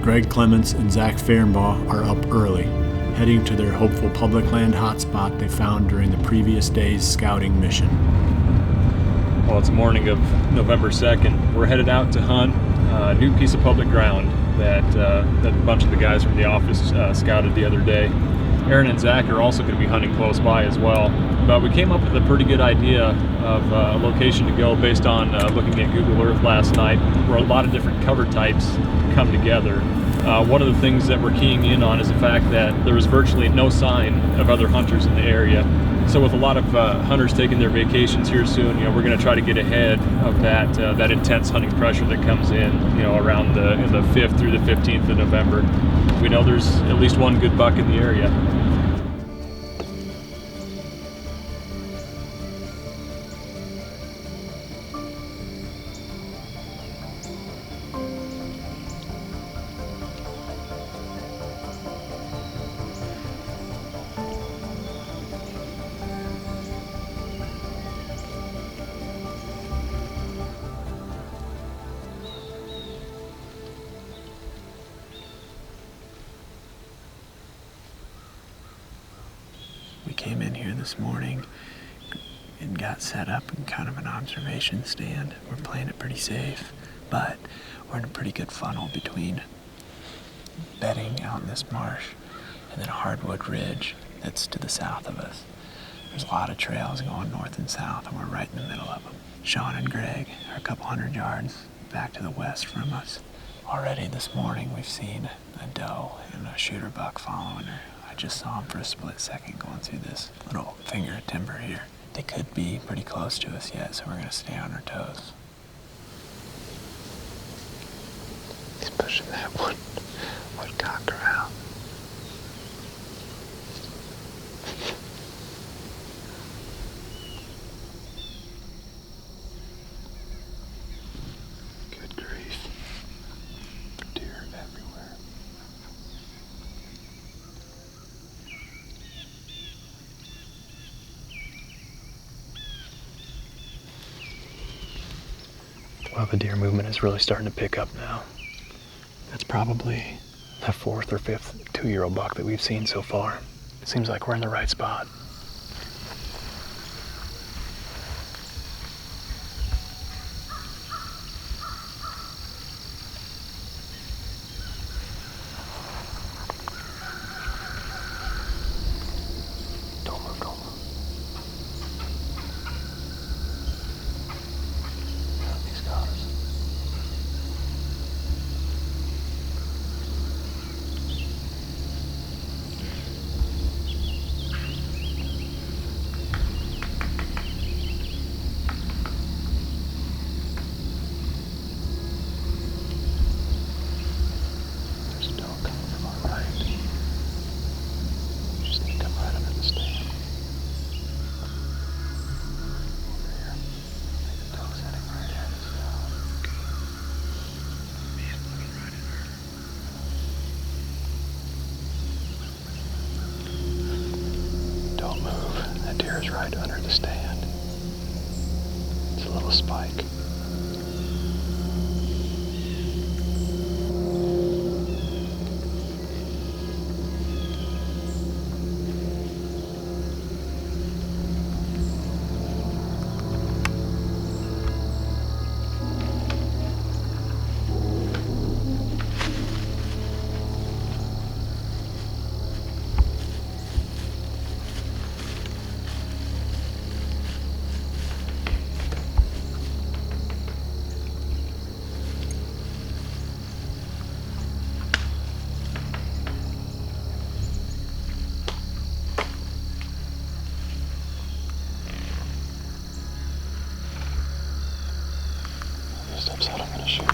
Greg Clements and Zach Fehrenbaugh are up early, heading to their hopeful public land hotspot they found during the previous day's scouting mission. Well, it's the morning of November 2nd. We're headed out to hunt a new piece of public ground that a bunch of the guys from the office scouted the other day. Aaron and Zach are also going to be hunting close by as well. But we came up with a pretty good idea of a location to go based on looking at Google Earth last night, where a lot of different cover types come together. One of the things that we're keying in on is the fact that there is virtually no sign of other hunters in the area. So with a lot of hunters taking their vacations here soon, we're going to try to get ahead of that intense hunting pressure that comes in, around the 5th through the 15th of November. We know there's at least one good buck in the area. We came in here this morning and got set up in kind of an observation stand. We're playing it pretty safe, but we're in a pretty good funnel between bedding out in this marsh and then a hardwood ridge that's to the south of us. There's a lot of trails going north and south, and we're right in the middle of them. Sean and Greg are a couple hundred yards back to the west from us. Already this morning we've seen a doe and a shooter buck following her. I just saw them for a split second going through this little finger of timber here. They could be pretty close to us yet, so we're gonna stay on our toes. He's pushing that woodcock around. Good grief. Deer everywhere. Well, the deer movement is really starting to pick up now. That's probably the 4th or 5th 2-year-old buck that we've seen so far. It seems like we're in the right spot. Don't move, don't move. Yeah, he's got us. There's a dog coming from our right. You just need to come right under the stand. Over here. I think the dog's heading right at us now. Man, looking right at her. Don't move. That deer is right under the stand. It's a little spike. Steps out, I'm gonna shoot.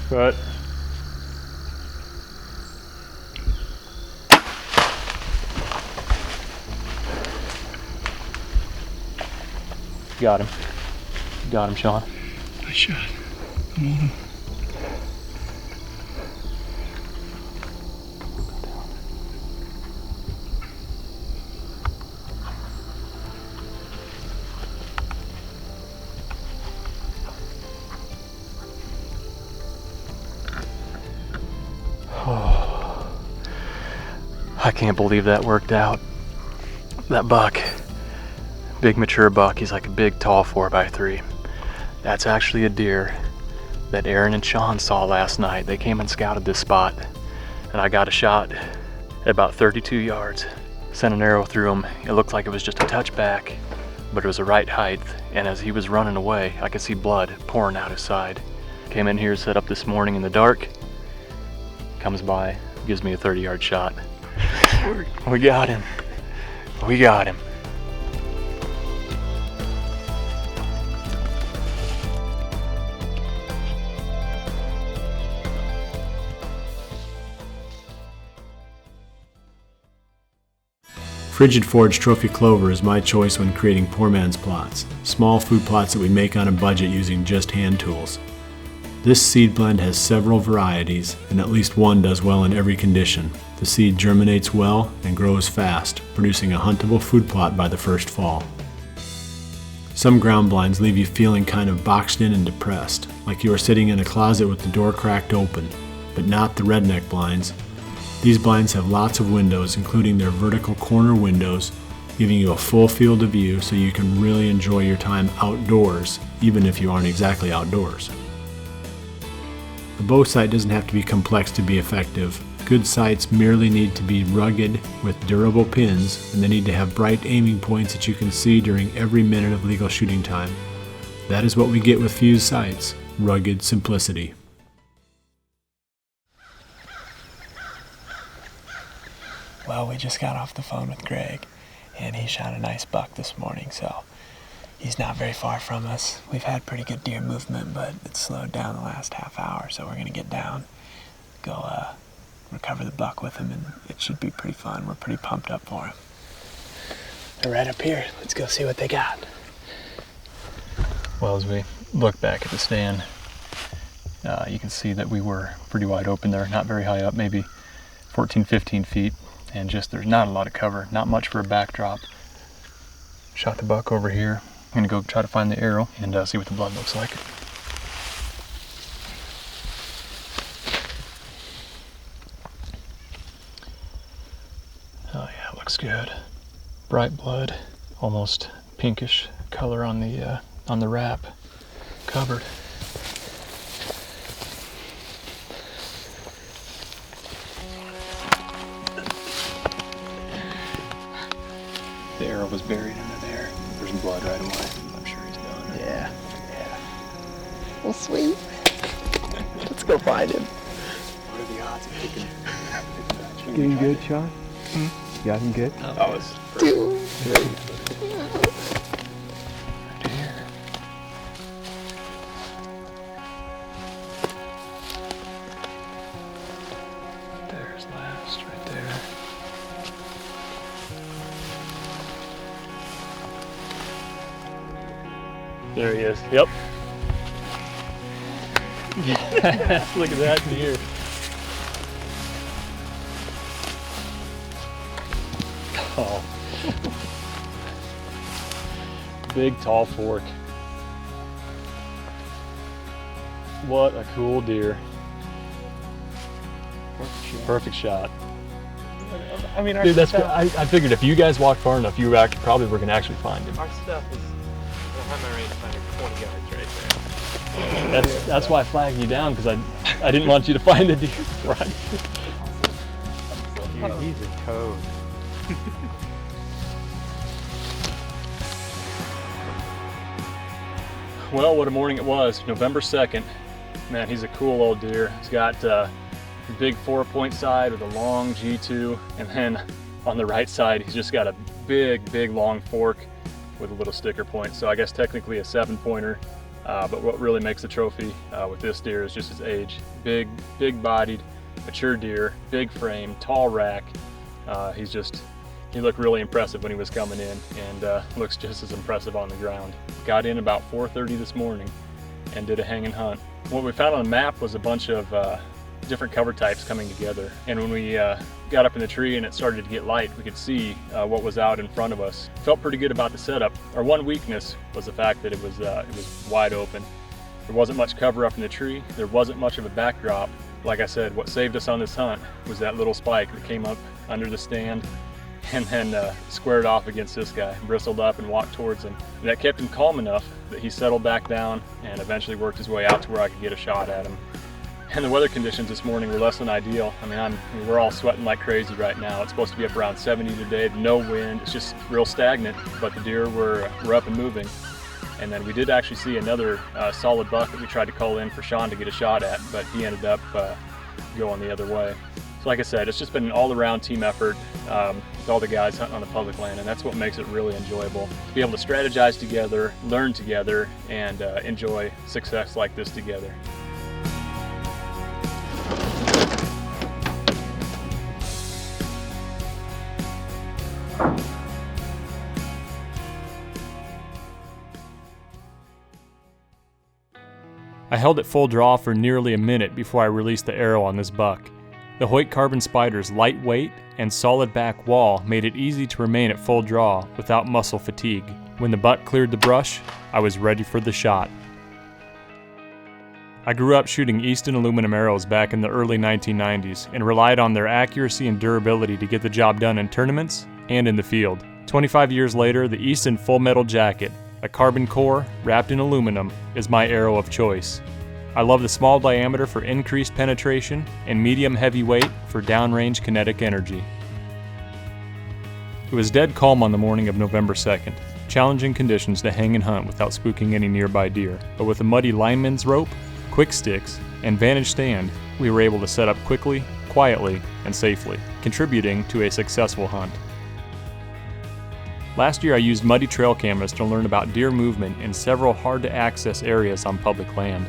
But got him. Got him, Sean. Nice shot. I'm on him. can't believe that worked out. That buck, big mature buck, he's like a big tall 4x3. That's actually a deer that Aaron and Sean saw last night. They came and scouted this spot, and I got a shot at about 32 yards. Sent an arrow through him. It looked like it was just a touch back, but it was the right height, and as he was running away, I could see blood pouring out his side. Came in here, set up this morning in the dark, comes by, gives me a 30-yard shot. We got him. We got him. Frigid Forge Trophy Clover is my choice when creating poor man's plots, small food plots that we make on a budget using just hand tools. This seed blend has several varieties, and at least one does well in every condition. The seed germinates well and grows fast, producing a huntable food plot by the first fall. Some ground blinds leave you feeling kind of boxed in and depressed, like you are sitting in a closet with the door cracked open, but not the redneck blinds. These blinds have lots of windows, including their vertical corner windows, giving you a full field of view so you can really enjoy your time outdoors, even if you aren't exactly outdoors. A bow sight doesn't have to be complex to be effective. Good sights merely need to be rugged with durable pins, and they need to have bright aiming points that you can see during every minute of legal shooting time. That is what we get with Fuse sights, rugged simplicity. Well, we just got off the phone with Greg, and he shot a nice buck this morning, so he's not very far from us. We've had pretty good deer movement, but it's slowed down the last half hour, so we're going to get down, go recover the buck with him, and it should be pretty fun. We're pretty pumped up for him. They're right up here. Let's go see what they got. Well, as we look back at the stand, you can see that we were pretty wide open there, not very high up, maybe 14, 15 feet. And just there's not a lot of cover, not much for a backdrop. Shot the buck over here. I'm gonna go try to find the arrow and see what the blood looks like. Oh yeah, it looks good. Bright blood, almost pinkish color on the wrap, covered. The arrow was buried under there. There's blood right away. I'm sure he's done. Yeah. Well, sweet. Let's go find him. What are the odds of picking? Getting good, Sean? You got him good? Oh, it's Dude. right here. There's last right there. There he is. Yep. Yes, look at that deer. Oh. Big tall fork. What a cool deer. Perfect shot. I mean, Dude, that's I figured if you guys walked far enough, you probably were gonna actually find him. our stuff is behind my range, like 20 yards right there. That's why I flagged you down, because I didn't want you to find the deer. Right. Dude, he's a toad. Well, what a morning it was. November 2nd. Man, he's a cool old deer. He's got a big 4-point side with a long G2, and then on the right side, he's just got a big long fork with a little sticker point. So I guess technically a 7-pointer, but what really makes the trophy with this deer is just his age. Big bodied, mature deer, big frame, tall rack. He looked really impressive when he was coming in, and looks just as impressive on the ground. Got in about 4:30 this morning and did a hang and hunt. What we found on the map was a bunch of different cover types coming together, and when we got up in the tree and it started to get light, we could see what was out in front of us. Felt pretty good about the setup. Our one weakness was the fact that it was wide open. There wasn't much cover up in the tree, there wasn't much of a backdrop, like I said, what saved us on this hunt was that little spike that came up under the stand and then squared off against this guy, bristled up and walked towards him. And that kept him calm enough that he settled back down and eventually worked his way out to where I could get a shot at him. And the weather conditions this morning were less than ideal. I mean, we're all sweating like crazy right now. It's supposed to be up around 70 today, no wind. It's just real stagnant, but the deer were up and moving. And then we did actually see another solid buck that we tried to call in for Sean to get a shot at, but he ended up going the other way. So like I said, it's just been an all-around team effort with all the guys hunting on the public land, and that's what makes it really enjoyable. To be able to strategize together, learn together, and enjoy success like this together. I held it full draw for nearly a minute before I released the arrow on this buck. The Hoyt Carbon Spider's lightweight and solid back wall made it easy to remain at full draw without muscle fatigue. When the buck cleared the brush, I was ready for the shot. I grew up shooting Easton aluminum arrows back in the early 1990s and relied on their accuracy and durability to get the job done in tournaments and in the field. 25 years later, the Easton Full Metal Jacket, a carbon core wrapped in aluminum, is my arrow of choice. I love the small diameter for increased penetration and medium heavy weight for downrange kinetic energy. It was dead calm on the morning of November 2nd. Challenging conditions to hang and hunt without spooking any nearby deer, but with a muddy lineman's rope, quick sticks, and vantage stand, we were able to set up quickly, quietly, and safely, contributing to a successful hunt. Last year I used muddy trail cameras to learn about deer movement in several hard-to-access areas on public land.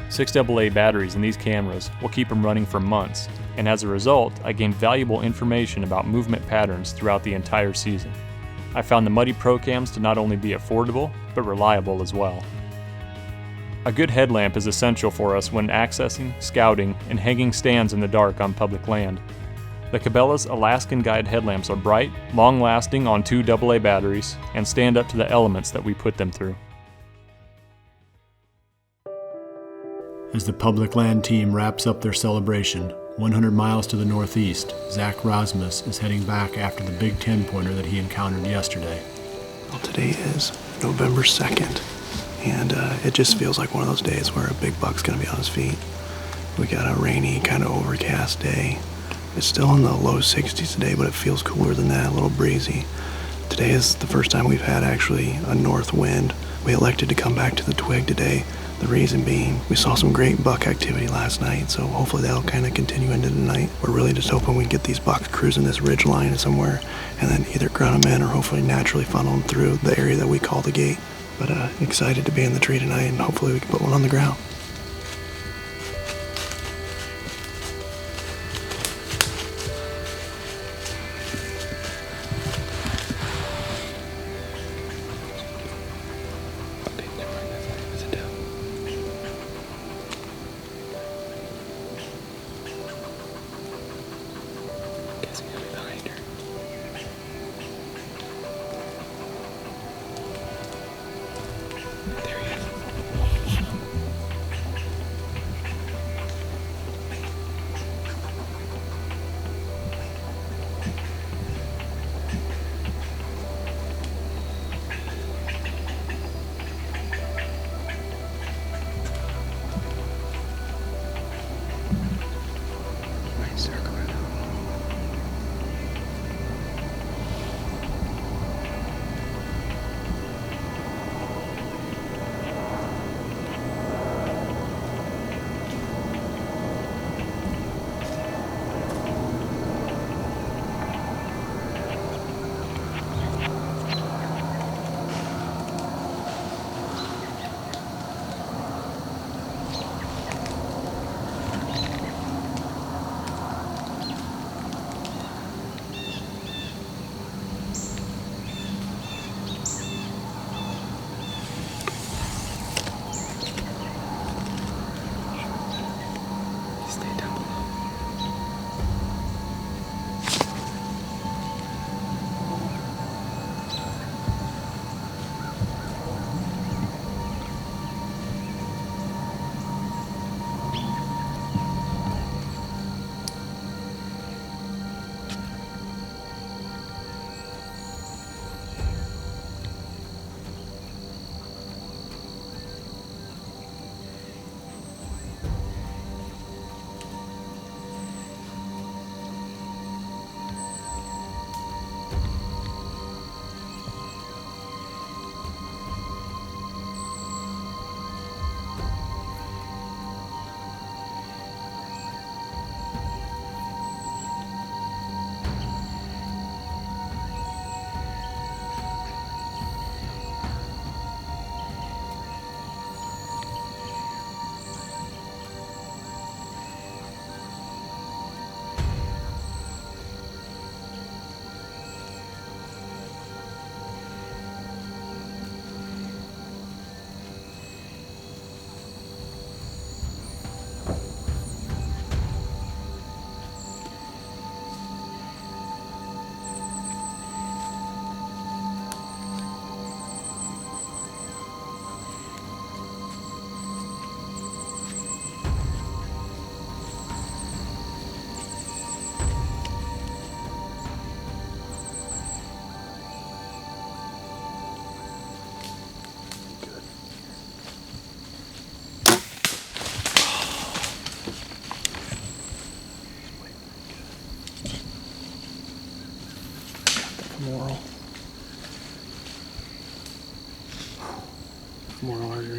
6 AA batteries in these cameras will keep them running for months, and as a result, I gained valuable information about movement patterns throughout the entire season. I found the Muddy Pro Cams to not only be affordable, but reliable as well. A good headlamp is essential for us when accessing, scouting, and hanging stands in the dark on public land. The Cabela's Alaskan Guide headlamps are bright, long-lasting on 2 AA batteries, and stand up to the elements that we put them through. As the public land team wraps up their celebration, 100 miles to the northeast, Zach Rozmus is heading back after the big 10-pointer that he encountered yesterday. Well, today is November 2nd, and it just feels like one of those days where a big buck's going to be on his feet. We got a rainy, kind of overcast day. It's still in the low 60s today, but it feels cooler than that, a little breezy. Today is the first time we've had actually a north wind. We elected to come back to the twig today. The reason being, we saw some great buck activity last night, so hopefully that'll kind of continue into the night. We're really just hoping we can get these bucks cruising this ridge line somewhere and then either grunt them in or hopefully naturally funnel them through the area that we call the gate. But excited to be in the tree tonight, and hopefully we can put one on the ground.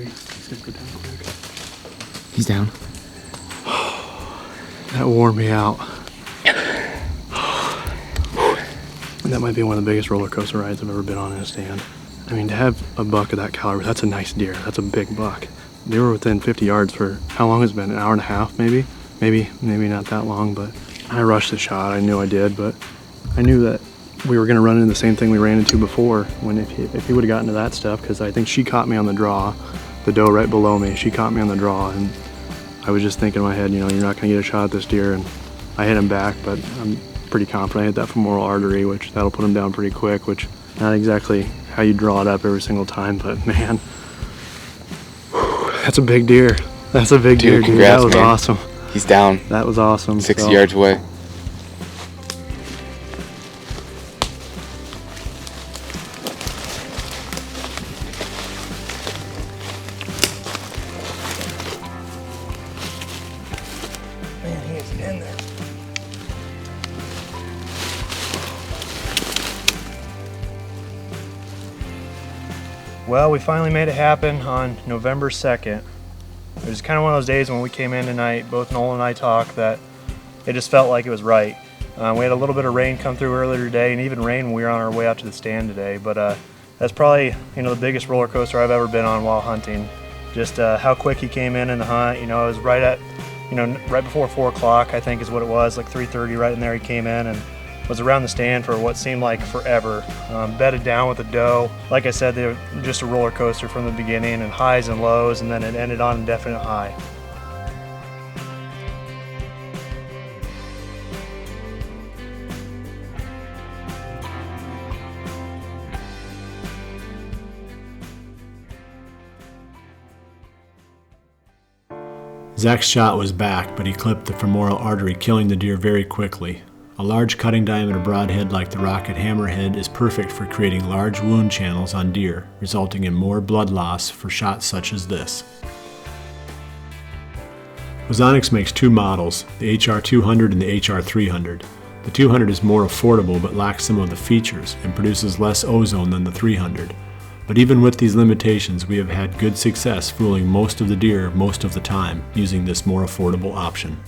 Jerry. He's gonna go down quick. He's down. That wore me out. That might be one of the biggest roller coaster rides I've ever been on in a stand. I mean, to have a buck of that caliber, that's a nice deer. That's a big buck. They were within 50 yards for how long has it been? An hour and a half, maybe? Maybe not that long, but I rushed the shot. I knew I did, but I knew that we were going to run into the same thing we ran into before when if he would have gotten to that stuff, because I think she caught me on the draw, the doe right below me. She caught me on the draw, and I was just thinking in my head, you know, you're not going to get a shot at this deer, and I hit him back, but I'm pretty confident I hit that femoral artery, which that'll put him down pretty quick, which not exactly how you draw it up every single time, but man, that's a big deer. That's a big deer, dude. Congrats, that was man. awesome. He's down. That was awesome. 60 yards away. Man, he is in there. Well, we finally made it happen on November 2nd. It was kind of one of those days when we came in tonight, both Noel and I talked, that it just felt like it was right. We had a little bit of rain come through earlier today, and even rain when we were on our way out to the stand today, but that's probably, you know, the biggest roller coaster I've ever been on while hunting. Just how quick he came in the hunt. You know, it was right at, you know, right before 4 o'clock, I think is what it was, like 3:30, right in there he came in and was around the stand for what seemed like forever. Bedded down with a doe. Like I said, they were just a roller coaster from the beginning, and highs and lows, and then it ended on a definite high. Zach's shot was back, but he clipped the femoral artery, killing the deer very quickly. A large cutting diameter broadhead like the Rocket Hammerhead is perfect for creating large wound channels on deer, resulting in more blood loss for shots such as this. Ozonics makes two models, the HR200 and the HR300. The 200 is more affordable but lacks some of the features and produces less ozone than the 300. But even with these limitations, we have had good success fooling most of the deer most of the time using this more affordable option.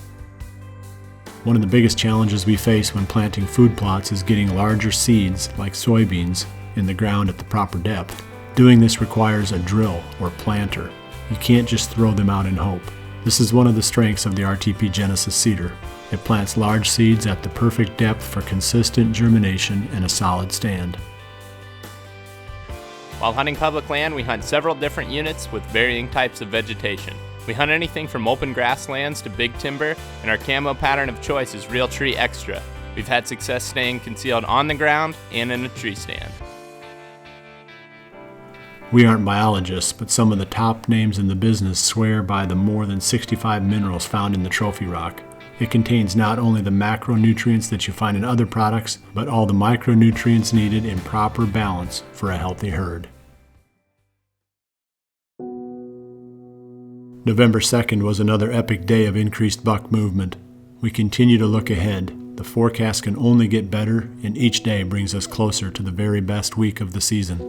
One of the biggest challenges we face when planting food plots is getting larger seeds, like soybeans, in the ground at the proper depth. Doing this requires a drill or planter. You can't just throw them out in hope. This is one of the strengths of the RTP Genesis seeder. It plants large seeds at the perfect depth for consistent germination and a solid stand. While hunting public land, we hunt several different units with varying types of vegetation. We hunt anything from open grasslands to big timber, and our camo pattern of choice is Real Tree Extra. We've had success staying concealed on the ground and in a tree stand. We aren't biologists, but some of the top names in the business swear by the more than 65 minerals found in the trophy rock. It contains not only the macronutrients that you find in other products, but all the micronutrients needed in proper balance for a healthy herd. November 2nd was another epic day of increased buck movement. We continue to look ahead. The forecast can only get better, and each day brings us closer to the very best week of the season.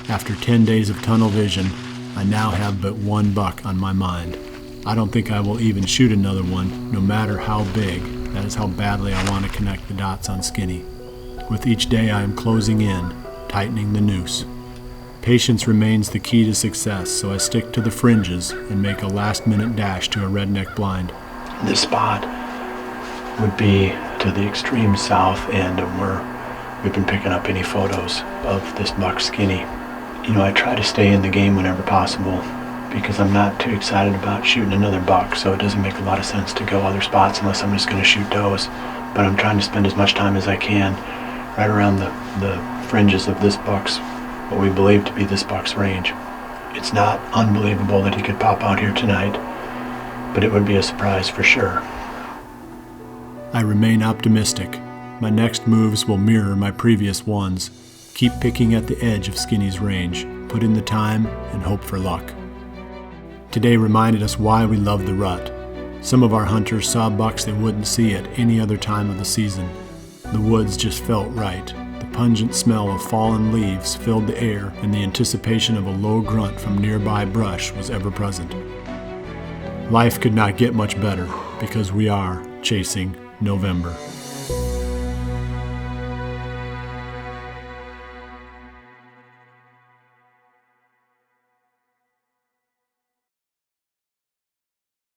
After 10 days of tunnel vision, I now have but one buck on my mind. I don't think I will even shoot another one, no matter how big. That is how badly I want to connect the dots on Skinny. With each day I am closing in, tightening the noose. Patience remains the key to success, so I stick to the fringes and make a last-minute dash to a redneck blind. This spot would be to the extreme south end of where we've been picking up any photos of this buck Skinny. You know, I try to stay in the game whenever possible because I'm not too excited about shooting another buck, so it doesn't make a lot of sense to go other spots unless I'm just going to shoot does. But I'm trying to spend as much time as I can right around the fringes of this buck's, what we believe to be this buck's range. It's not unbelievable that he could pop out here tonight, but it would be a surprise for sure. I remain optimistic. My next moves will mirror my previous ones. Keep picking at the edge of Skinny's range, put in the time, and hope for luck. Today reminded us why we love the rut. Some of our hunters saw bucks they wouldn't see at any other time of the season. The woods just felt right. The pungent smell of fallen leaves filled the air, and the anticipation of a low grunt from nearby brush was ever present. Life could not get much better, because we are chasing November.